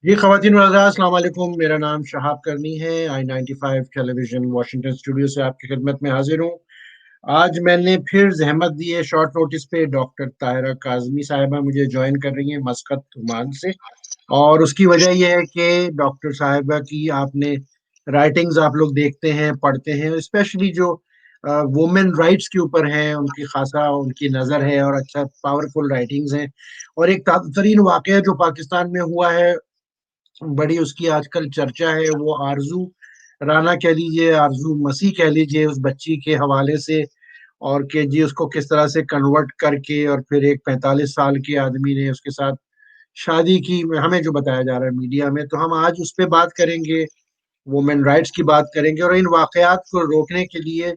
جی خواتین و حضرات السلام علیکم. میرا نام شہاب کرنی ہے. I-95 ٹیلی ویژن واشنگٹن اسٹوڈیو سے آپ کی خدمت میں حاضر ہوں. آج میں نے پھر زحمت دی ہے شارٹ نوٹس پہ. ڈاکٹر طاہرہ کاظمی صاحبہ مجھے جوائن کر رہی ہیں مسقط عمان سے، اور اس کی وجہ یہ ہے کہ ڈاکٹر صاحبہ کی آپ نے رائٹنگز آپ لوگ دیکھتے ہیں، پڑھتے ہیں، اسپیشلی جو وومن رائٹس کے اوپر ہیں، ان کی خاصا ان کی نظر ہے اور اچھا پاورفل رائٹنگز ہیں. اور ایک تازہ ترین واقعہ جو پاکستان میں ہوا ہے، بڑی اس کی آج کل چرچا ہے، وہ آرزو رانا کہہ لیجیے، آرزو مسیح کہہ لیجیے، اس بچی کے حوالے سے، اور کہ جی اس کو کس طرح سے کنورٹ کر کے اور پھر ایک 45 سال کے آدمی نے اس کے ساتھ شادی کی، ہمیں جو بتایا جا رہا ہے میڈیا میں. تو ہم آج اس پہ بات کریں گے، وومن رائٹس کی بات کریں گے، اور ان واقعات کو روکنے کے لیے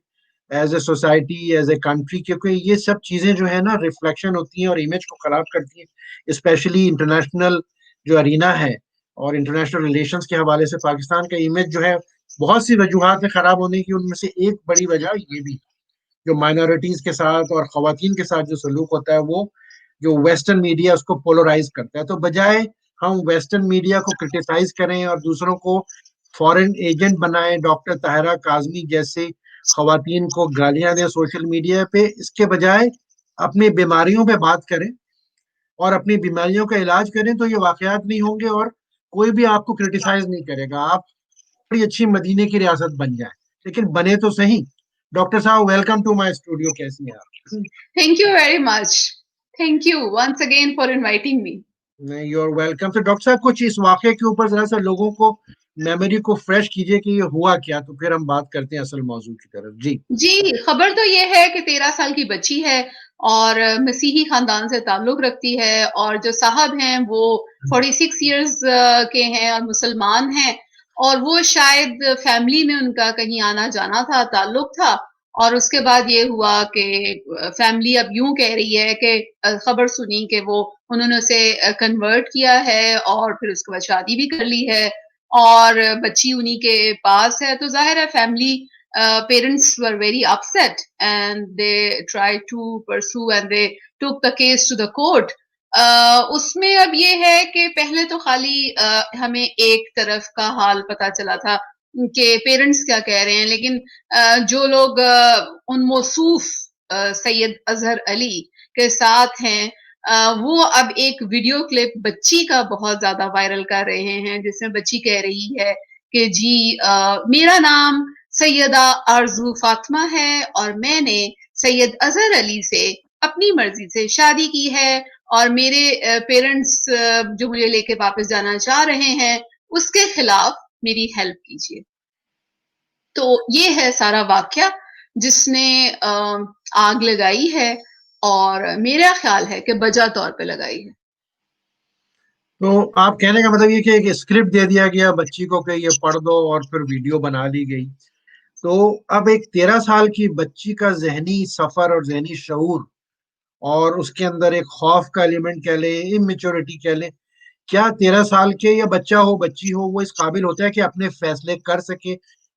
as a society, as a country, کیونکہ یہ سب چیزیں جو ہے نا ریفلیکشن ہوتی ہیں اور امیج کو خراب کرتی ہیں، اسپیشلی انٹرنیشنل جو ارینا ہے اور انٹرنیشنل ریلیشنز کے حوالے سے پاکستان کا امیج جو ہے بہت سی وجوہات ہے خراب ہونے کی. ان میں سے ایک بڑی وجہ یہ بھی جو مائنورٹیز کے ساتھ اور خواتین کے ساتھ جو سلوک ہوتا ہے، وہ جو ویسٹرن میڈیا اس کو پولرائز کرتا ہے. تو بجائے ہم ویسٹرن میڈیا کو کرٹیسائز کریں اور دوسروں کو فورن ایجنٹ بنائیں، ڈاکٹر طاہرہ کاظمی جیسے خواتین کو گالیاں دیں سوشل میڈیا پہ، اس کے بجائے اپنی بیماریوں پہ بات کریں اور اپنی بیماریوں کا علاج کریں، تو یہ واقعات نہیں ہوں گے اور کوئی بھی آپ کو کرٹیسائز نہیں کرے گا. آپ بڑی اچھی مدینے کی ریاست بن جائیں، لیکن بنے تو صحیح. ڈاکٹر صاحب ویلکم ٹو مائی اسٹوڈیو. کیسی ہیں آپ؟ Thank you very much. Thank you once again for inviting me. نہیں، یو آر ویلکم. تو ڈاکٹر صاحب کچھ اس واقعے کے اوپر ذرا سا لوگوں کو میموری کو فریش کیجئے کہ یہ ہوا کیا، تو پھر ہم بات کرتے ہیں اصل موضوع کی طرف. جی جی، خبر تو یہ ہے کہ 13 سال کی بچی ہے اور مسیحی خاندان سے تعلق رکھتی ہے، اور جو صاحب ہیں وہ 46 ایئرز کے ہیں اور مسلمان ہیں، اور وہ شاید فیملی میں ان کا کہیں آنا جانا تھا، تعلق تھا، اور اس کے بعد یہ ہوا کہ فیملی اب یوں کہہ رہی ہے کہ خبر سنی کہ انہوں نے اسے کنورٹ کیا ہے اور پھر اس کے بعد شادی بھی کر لی ہے اور بچی انہی کے پاس ہے. تو ظاہر ہے family parents were very upset and they tried to pursue and they took the case to the court. اس میں اب یہ ہے کہ پہلے تو خالی ہمیں ایک طرف کا حال پتا چلا تھا کہ پیرنٹس کیا کہہ رہے ہیں، لیکن جو لوگ ان موصوف سید اظہر علی کے ساتھ ہیں، وہ اب ایک ویڈیو کلپ بچی کا بہت زیادہ وائرل کر رہے ہیں، جس میں بچی کہہ رہی ہے کہ جی میرا نام سیدہ آرزو فاطمہ ہے اور میں نے سید اظہر علی سے اپنی مرضی سے شادی کی ہے، اور میرے پیرنٹس جو مجھے لے کے واپس جانا چاہ رہے ہیں اس کے خلاف میری ہیلپ کیجیے. تو یہ ہے سارا واقعہ جس نے آگ لگائی ہے، اور میرا خیال ہے کہ بجا طور پہ لگائی ہے. تو آپ کہنے کا مطلب یہ کہ ایک اسکرپٹ دے دیا گیا بچی کو کہ یہ پڑھ دو اور پھر ویڈیو بنا لی گئی. تو اب ایک 13 سال کی بچی کا ذہنی سفر اور ذہنی شعور اور اس کے اندر ایک خوف کا ایلیمنٹ کہہ لیں، اممیچورٹی کہہ لیں، کیا 13 سال کے یا بچہ ہو بچی ہو وہ اس قابل ہوتا ہے کہ اپنے فیصلے کر سکے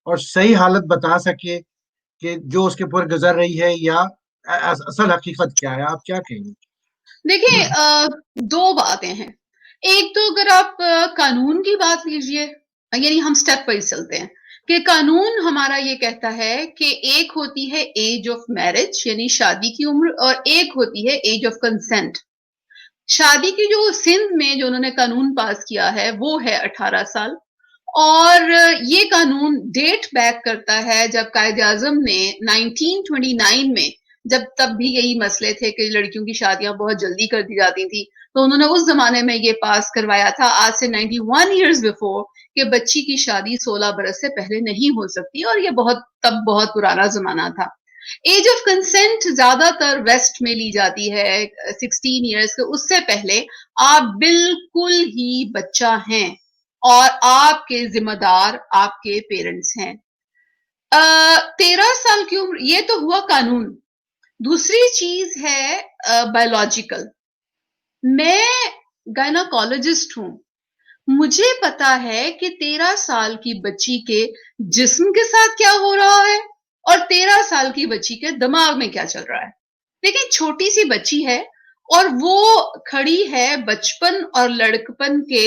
اور صحیح حالت بتا سکے کہ جو اس کے پر گزر رہی ہے، یا اصل حقیقت کیا ہے؟ آپ کیا کہیں گے؟ دیکھیں، دو باتیں ہیں. ایک تو اگر آپ قانون کی بات لیجئے، یعنی ہم سٹیپ وائز چلتے ہیں کہ قانون ہمارا یہ کہتا ہے کہ ایک ہوتی ہے ایج آف میرج یعنی شادی کی عمر، اور ایک ہوتی ہے ایج آف کنسنٹ. شادی کی جو سندھ میں جو انہوں نے قانون پاس کیا ہے وہ ہے 18 سال، اور یہ قانون ڈیٹ بیک کرتا ہے جب قائد اعظم نے 1929 میں، جب تب بھی یہی مسئلے تھے کہ لڑکیوں کی شادیاں بہت جلدی کر دی جاتی تھی، تو انہوں نے اس زمانے میں یہ پاس کروایا تھا آج سے 91 ایئرز بیفور کہ بچی کی شادی 16 برس سے پہلے نہیں ہو سکتی، اور یہ تب بہت پرانا زمانہ تھا. ایج آف کنسنٹ زیادہ تر ویسٹ میں لی جاتی ہے 16 ایئرس کے، اس سے پہلے آپ بالکل ہی بچہ ہیں اور آپ کے ذمہ دار آپ کے پیرنٹس ہیں. 13 سال کی عمر، یہ تو ہوا قانون. دوسری چیز ہے بایولوجیکل. میں گائناکالوجسٹ ہوں، مجھے پتا ہے کہ 13 سال کی بچی کے جسم کے ساتھ کیا ہو رہا ہے اور 13 سال کی بچی کے دماغ میں کیا چل رہا ہے. لیکن چھوٹی سی بچی ہے اور وہ کھڑی ہے بچپن اور لڑکپن کے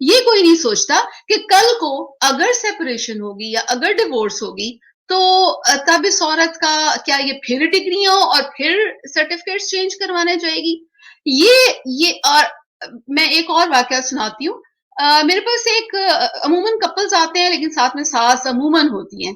یہ کوئی نہیں سوچتا کہ کل کو اگر سیپریشن ہوگی یا اگر ڈیورس ہوگی تو تب اس عورت کا کیا یہ پھر ڈگریاں اور پھر سرٹیفکیٹ چینج کروانے جائے گی. یہ اور میں ایک اور واقعہ سناتی ہوں. میرے پاس ایک عموماً کپلز آتے ہیں لیکن ساتھ میں ساس عموماً ہوتی ہیں,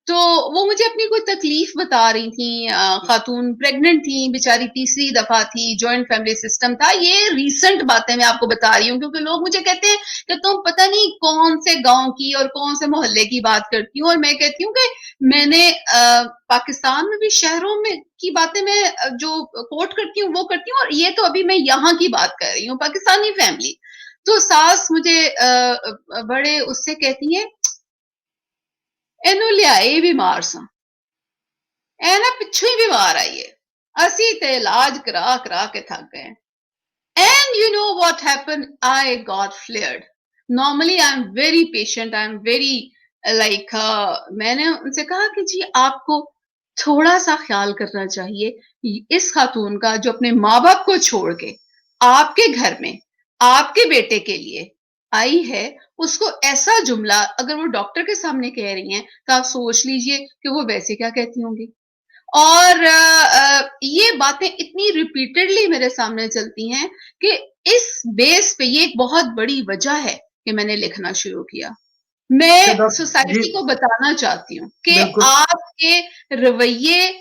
تو وہ مجھے اپنی کوئی تکلیف بتا رہی تھیں. خاتون پریگننٹ تھیں بیچاری, تیسری دفعہ تھی, جوائنٹ فیملی سسٹم تھا. یہ ریسنٹ باتیں میں آپ کو بتا رہی ہوں کیونکہ لوگ مجھے کہتے ہیں کہ تم پتہ نہیں کون سے گاؤں کی اور کون سے محلے کی بات کرتی ہوں, اور میں کہتی ہوں کہ میں نے پاکستان میں بھی شہروں میں کی باتیں میں جو کوٹ کرتی ہوں وہ کرتی ہوں, اور یہ تو ابھی میں یہاں کی بات کر رہی ہوں پاکستانی فیملی. تو ساس مجھے بڑے اس سے کہتی ہیں اینو لیائے بیمار سا, اینا پچھو ہی بیمار آئیے, اسی تے علاج کرا کرا کے تھک گئے. And you know what happened? I got flared. Normally I'm very patient, I'm very like میں نے ان سے کہا کہ جی آپ کو تھوڑا سا خیال کرنا چاہیے اس خاتون کا جو اپنے ماں باپ کو چھوڑ کے آپ کے گھر میں آپ کے بیٹے کے لیے آئی ہے. اس کو ایسا جملہ اگر وہ ڈاکٹر کے سامنے کہہ رہی ہیں تو آپ سوچ لیجئے کہ وہ ویسے کیا کہتی ہوں گی. اور یہ باتیں اتنی ریپیٹڈلی میرے سامنے چلتی ہیں کہ اس بیس پہ یہ ایک بہت بڑی وجہ ہے کہ میں نے لکھنا شروع کیا. میں سوسائٹی کو بتانا چاہتی ہوں کہ آپ کے رویے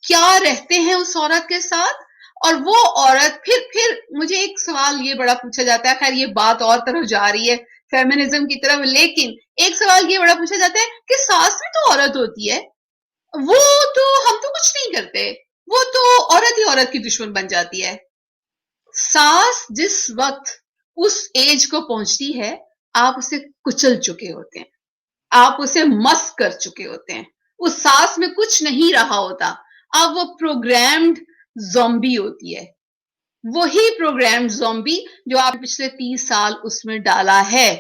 کیا رہتے ہیں اس عورت کے ساتھ, اور وہ عورت پھر مجھے ایک سوال یہ بڑا پوچھا جاتا ہے, خیر یہ بات اور طرف جا رہی ہے فیمنزم کی طرف, لیکن ایک سوال یہ بڑا پوچھا جاتا ہے کہ ساس بھی تو عورت ہوتی ہے, وہ تو ہم تو کچھ نہیں کرتے, وہ تو عورت ہی عورت کی دشمن بن جاتی ہے. ساس جس وقت اس ایج کو پہنچتی ہے آپ اسے کچل چکے ہوتے ہیں, آپ اسے مس کر چکے ہوتے ہیں, اس ساس میں کچھ نہیں رہا ہوتا, اب وہ پروگرامڈ زومبی ہوتی ہے, وہی پروگرامڈ زومبی جو آپ پچھلے 30 سال اس میں ڈالا ہے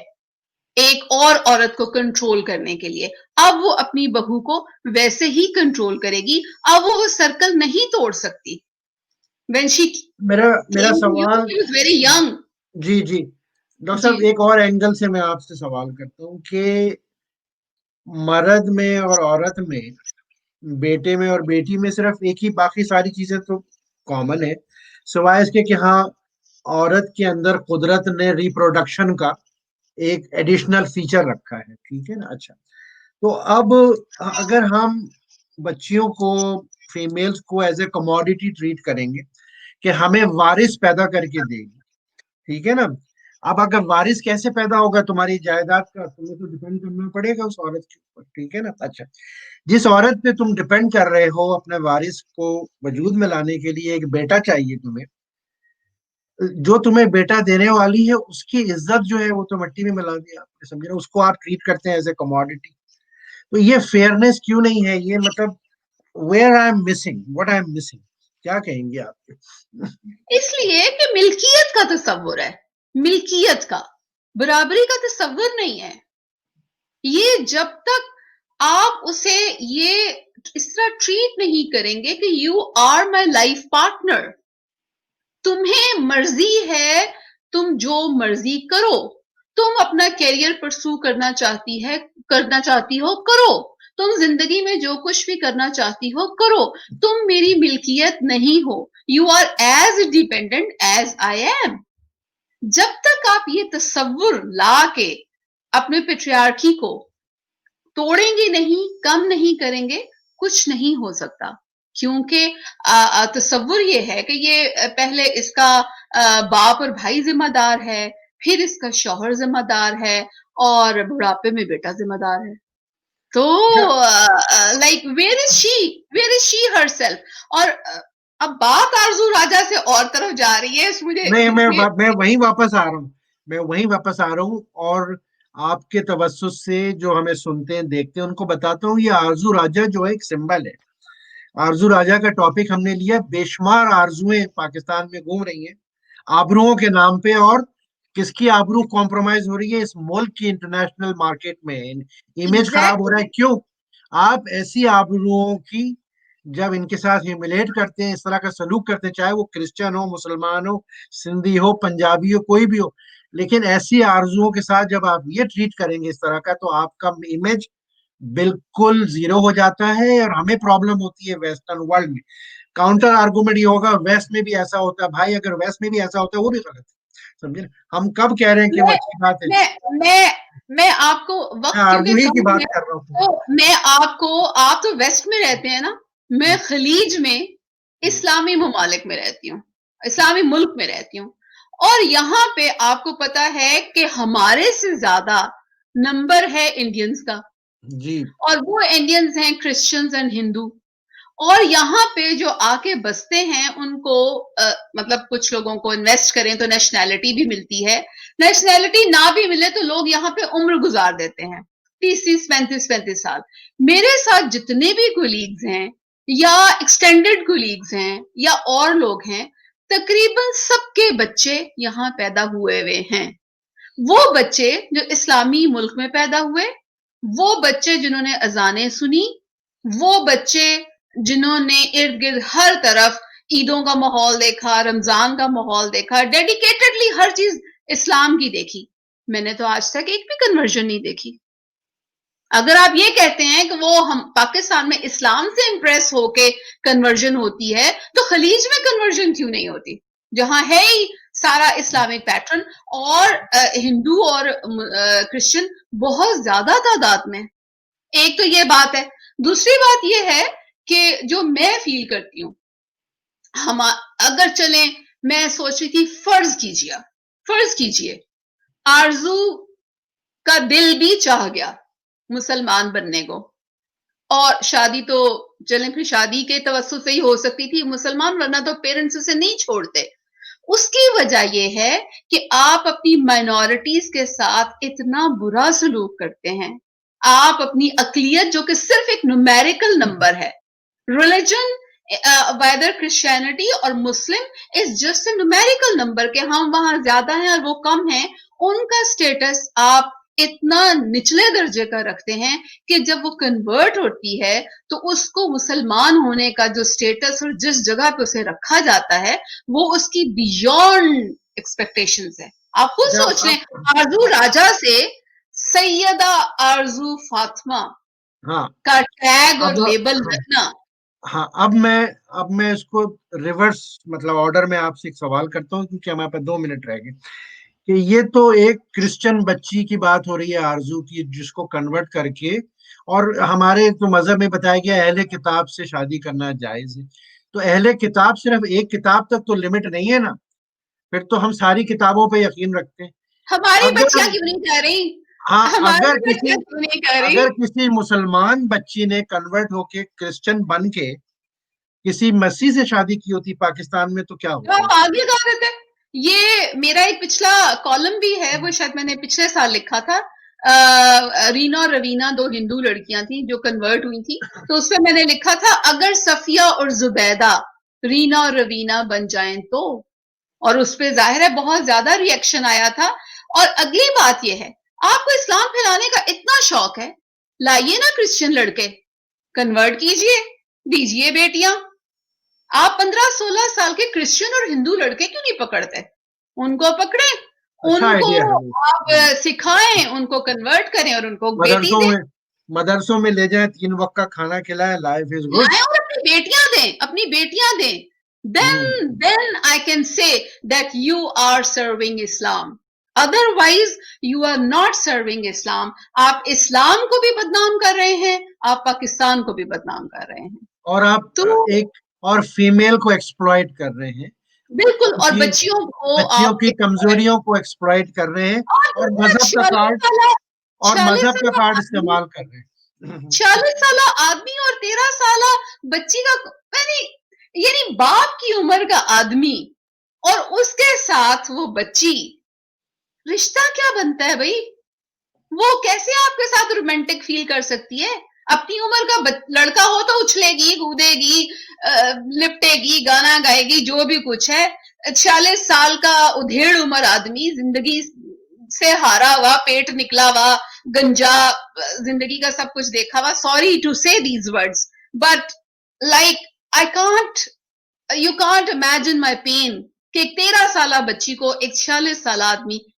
ایک اور عورت کو کنٹرول کرنے کے لیے. اب وہ اپنی بہو کو ویسے ہی کنٹرول کرے گی, اب وہ سرکل نہیں توڑ سکتی. میرا سوال ویری ینگ. جی ڈاکٹر صاحب ایک اور اینگل سے میں آپ سے سوال کرتا ہوں کہ مرد میں اور عورت میں, بیٹے میں اور بیٹی میں صرف ایک ہی, باقی ساری چیزیں تو کامن ہے سوائے اس کے کہ ہاں عورت کے اندر قدرت نے ریپروڈکشن کا ایک ایڈیشنل فیچر رکھا ہے, ٹھیک ہے نا. اچھا, تو اب اگر ہم بچیوں کو, فیمیلز کو ایز اے کموڈیٹی ٹریٹ کریں گے کہ ہمیں وارث پیدا کر کے دے گی, ٹھیک ہے نا. اب اگر وارث کیسے پیدا ہوگا تمہاری جائیداد کا, تمہیں تو ڈیپینڈ کرنا پڑے گا اس عورت کے اوپر, ٹھیک ہے نا. اچھا, جس عورت پہ تم ڈیپینڈ کر رہے ہو اپنے وارث کو وجود میں لانے کے لیے, ایک بیٹا چاہیے تمہیں, جو تمہیں بیٹا دینے والی ہے اس کی عزت جو ہے وہ تو مٹی میں ملا دیا آپ نے, سمجھے نا, اس کو آپ ٹریٹ کرتے ہیں ایز اے کموڈیٹی. تو یہ فیئرنیس کیوں نہیں ہے؟ یہ مطلب where I am missing, what I am missing, کیا کہیں گے آپ؟ اس لیے کہ ملکیت کا تصور ہے, ملکیت کا, برابری کا تصور نہیں ہے. یہ جب تک آپ اسے یہ اس طرح ٹریٹ نہیں کریں گے کہ you are my life partner, تمہیں مرضی ہے تم جو مرضی کرو, تم اپنا کیریئر پرسو کرنا چاہتی ہو کرو, تم زندگی میں جو کچھ بھی کرنا چاہتی ہو کرو, تم میری ملکیت نہیں ہو, you are as dependent as I am. جب تک آپ یہ تصور لا کے اپنے پیٹریارکی کو توڑیں گے نہیں, کم نہیں کریں گے, کچھ نہیں ہو سکتا. کیونکہ تصور یہ ہے کہ یہ پہلے اس کا باپ اور بھائی ذمہ دار ہے, پھر اس کا شوہر ذمہ دار ہے, اور بڑھاپے میں بیٹا ذمہ دار ہے. تو like where is she her self. اور اب بات آرزو راجا سے اور طرف جا رہی ہے, مجھے نہیں, میں وہیں واپس آ رہا ہوں, اور آپ کے توسط سے جو ہمیں سنتے ہیں دیکھتے ہیں ان کو بتاتا ہوں, یہ آرزو راجا جو ہے ایک سمبل ہے. آرزو راجا کا ٹاپک ہم نے لیا, بے شمار آرزویں پاکستان میں گھوم رہی ہیں آبروؤں کے نام پہ, اور کس کی آبرو کمپرومائز ہو رہی ہے اس ملک کی انٹرنیشنل مارکیٹ میں, امیج خراب ہو رہا ہے. کیوں آپ ایسی آبروؤں کی جب ان کے ساتھ ہیوملیٹ کرتے ہیں, اس طرح کا سلوک کرتے ہیں, چاہے وہ کرسچن ہو, مسلمان ہو, سندھی ہو, پنجابی ہو, کوئی بھی ہو, لیکن ایسی آرزوؤں کے ساتھ جب آپ یہ ٹریٹ کریں گے اس طرح کا تو آپ کا امیج بالکل زیرو ہو جاتا ہے، اور ہمیں پرابلم ہوتی ہے ویسٹرن ورلڈ میں. کاؤنٹر آرگومنٹ یہ ہوگا ویسٹ میں بھی ایسا ہوتا ہے. بھائی اگر ویسٹ میں بھی ایسا ہوتا ہے وہ بھی غلط ہے، سمجھے نا؟ ہم کب کہہ رہے ہیں کہ وہ میں اچھی بات ہے؟ میں میں میں آپ کو میں وقت آرزو کیونکہ ہی کی کم بات ہے کر رہا ہوں. تو میں آپ تو ویسٹ میں رہتے ہیں نا، میں خلیج میں اسلامی ممالک میں رہتی ہوں، اسلامی ملک میں رہتی ہوں، اور یہاں پہ آپ کو پتا ہے کہ ہمارے سے زیادہ نمبر ہے انڈینز کا، جی اور وہ انڈینز ہیں کرسچنز اینڈ ہندو، اور یہاں پہ جو آ کے بستے ہیں ان کو مطلب کچھ لوگوں کو انویسٹ کریں تو نیشنلٹی بھی ملتی ہے، نیشنلٹی نہ بھی ملے تو لوگ یہاں پہ عمر گزار دیتے ہیں 30 35 سال. میرے ساتھ جتنے بھی کولیگز ہیں یا ایکسٹینڈڈ کولیگز ہیں یا اور لوگ ہیں، تقریباً سب کے بچے یہاں پیدا ہوئے ہیں. وہ بچے جو اسلامی ملک میں پیدا ہوئے، وہ بچے جنہوں نے اذانیں سنی، وہ بچے جنہوں نے ارد گرد ہر طرف عیدوں کا ماحول دیکھا، رمضان کا ماحول دیکھا، ڈیڈیکیٹڈلی ہر چیز اسلام کی دیکھی. میں نے تو آج تک ایک بھی کنورژن نہیں دیکھی. اگر آپ یہ کہتے ہیں کہ وہ ہم پاکستان میں اسلام سے امپریس ہو کے کنورژن ہوتی ہے تو خلیج میں کنورژن کیوں نہیں ہوتی، جہاں ہے ہی سارا اسلامک پیٹرن، اور ہندو اور کرسچن بہت زیادہ تعداد میں. ایک تو یہ بات ہے. دوسری بات یہ ہے کہ جو میں فیل کرتی ہوں، ہم اگر چلیں، میں سوچ رہی تھی فرض کیجئے آرزو کا دل بھی چاہ گیا مسلمان بننے کو، اور شادی تو چلیں پھر شادی کے توسط سے ہی ہو سکتی تھی، مسلمان ورنہ تو پیرنٹس اسے نہیں چھوڑتے. اس کی وجہ یہ ہے کہ آپ اپنی مائنورٹیز کے ساتھ اتنا برا سلوک کرتے ہیں. آپ اپنی اقلیت جو کہ صرف ایک نومیریکل نمبر ہے، ریلیجن ویدر کرسچینٹی اور Muslim is just a numerical number, کہ ہم وہاں زیادہ ہیں اور وہ کم ہیں، ان کا سٹیٹس آپ اتنا نچلے درجے کا رکھتے ہیں کہ جب وہ کنورٹ ہوتی ہے تو اس کو مسلمان ہونے کا جو سٹیٹس اور جس جگہ پہ اسے رکھا جاتا ہے وہ اس کی بیونڈ ایکسپیکٹیشنز ہے. آپ خود جب سوچ لیں، آپ آرزو راجا سے سیدہ آرزو فاطمہ ہاں کا ٹیگ اور اب لیبل ہاں لگنا. ہاں اب میں اس کو ریورس مطلب آرڈر میں آپ سے ایک سوال کرتا ہوں کیونکہ ہمارے پاس 2 منٹ رہ گئے. کہ یہ تو ایک کرسچن بچی کی بات ہو رہی ہے آرزو کی، جس کو کنورٹ کر کے، اور ہمارے تو مذہب میں بتایا گیا اہل کتاب سے شادی کرنا جائز ہے. تو اہل کتاب صرف ایک کتاب تک تو لمٹ نہیں ہے نا، پھر تو ہم ساری کتابوں پہ یقین رکھتے ہیں. ہماری اگر بچیاں کیوں نہیں کہہ رہی؟ ہاں ہماری بچیاں کیوں نہیں کہہ رہی؟ اگر کسی مسلمان بچی نے کنورٹ ہو کے کرسچن بن کے کسی مسیح سے شادی کی ہوتی پاکستان میں تو کیا تو ہوتا؟ آپ آگے کہا دیتے. یہ میرا ایک پچھلا کالم بھی ہے، وہ شاید میں نے پچھلے سال لکھا تھا. رینا اور روینا دو ہندو لڑکیاں تھیں جو کنورٹ ہوئی تھی، تو اس میں نے لکھا تھا اگر صفیہ اور زبیدہ رینا اور روینا بن جائیں تو، اور اس پہ ظاہر ہے بہت زیادہ ری ایکشن آیا تھا. اور اگلی بات یہ ہے، آپ کو اسلام پھیلانے کا اتنا شوق ہے، لائیے نا کرسچن لڑکے، کنورٹ کیجئے، دیجئے بیٹیاں. آپ 15 16 سال کے کرسچن اور ہندو لڑکے کیوں نہیں پکڑتے؟ ان کو پکڑیں، اچھا ان کو آئیڈیا ہے. آپ سکھائیں، ان کو کنورٹ کریں اور ان کو بیٹی مدرسوں دیں. میں مدرسوں میں لے جائیں، 3 وقت کا کھانا کھلائیں، لائف از گڈ. لائیں اور اپنی بیٹیاں دیں. Then I can say that you are serving Islam. Otherwise, you are not serving Islam. آپ اسلام کو بھی بدنام کر رہے ہیں، آپ پاکستان کو بھی بدنام کر رہے ہیں. اور آپ تو ایک اور فیمیل کو ایکسپلائٹ کر رہے ہیں، بالکل، ان اور کی بچیوں کو بچیوں آپ کی کمزوریوں کو ایکسپلائٹ کر رہے ہیں، اور مذہب کا کارڈ 40 سالہ استعمال کر رہے ہیں. 40 سالہ آدمی اور 13 سالہ بچی کا، یعنی باپ کی عمر کا آدمی اور اس کے ساتھ وہ بچی، رشتہ کیا بنتا ہے بھائی؟ وہ کیسے آپ کے ساتھ رومانٹک فیل کر سکتی ہے؟ اپنی عمر کا لڑکا ہو تو اچھلے گی، کودے گی، لپٹے گی، گانا گائے گی، جو بھی کچھ ہے. 40 سال کا ادھیڑ عمر آدمی، زندگی سے ہارا ہوا، پیٹ نکلا ہوا، گنجا، زندگی کا سب کچھ دیکھا ہوا. Sorry to say these words, but like I can't, you can't imagine my pain کہ ایک 13 سالہ بچی کو ایک 46 سالہ آدمی